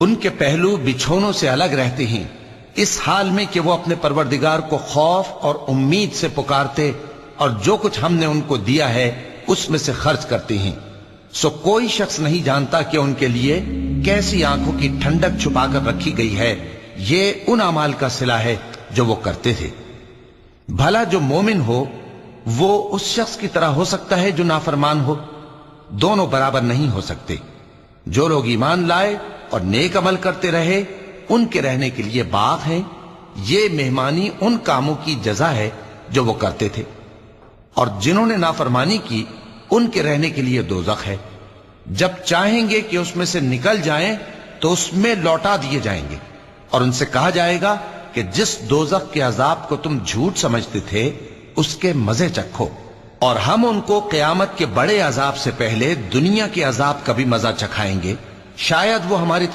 ان کے پہلو بچھونوں سے الگ رہتے ہیں، اس حال میں کہ وہ اپنے پروردگار کو خوف اور امید سے پکارتے اور جو کچھ ہم نے ان کو دیا ہے اس میں سے خرچ کرتے ہیں۔ سو کوئی شخص نہیں جانتا کہ ان کے لیے کیسی آنکھوں کی ٹھنڈک چھپا کر رکھی گئی ہے، یہ ان اعمال کا صلہ ہے جو وہ کرتے تھے۔ بھلا جو مومن ہو وہ اس شخص کی طرح ہو سکتا ہے جو نافرمان ہو؟ دونوں برابر نہیں ہو سکتے۔ جو لوگ ایمان لائے اور نیک عمل کرتے رہے ان کے رہنے کے لیے باغ ہیں، یہ مہمانی ان کاموں کی جزا ہے جو وہ کرتے تھے، اور جنہوں نے نافرمانی کی ان کے رہنے کے لیے دوزخ ہے، جب چاہیں گے کہ اس میں سے نکل جائیں تو اس میں لوٹا دیے جائیں گے، اور ان سے کہا جائے گا کہ جس دوزخ کے عذاب کو تم جھوٹ سمجھتے تھے اس کے مزے چکھو، اور ہم ان کو قیامت کے بڑے عذاب سے پہلے دنیا کے عذاب کا بھی مزہ چکھائیں گے، شاید وہ ہماری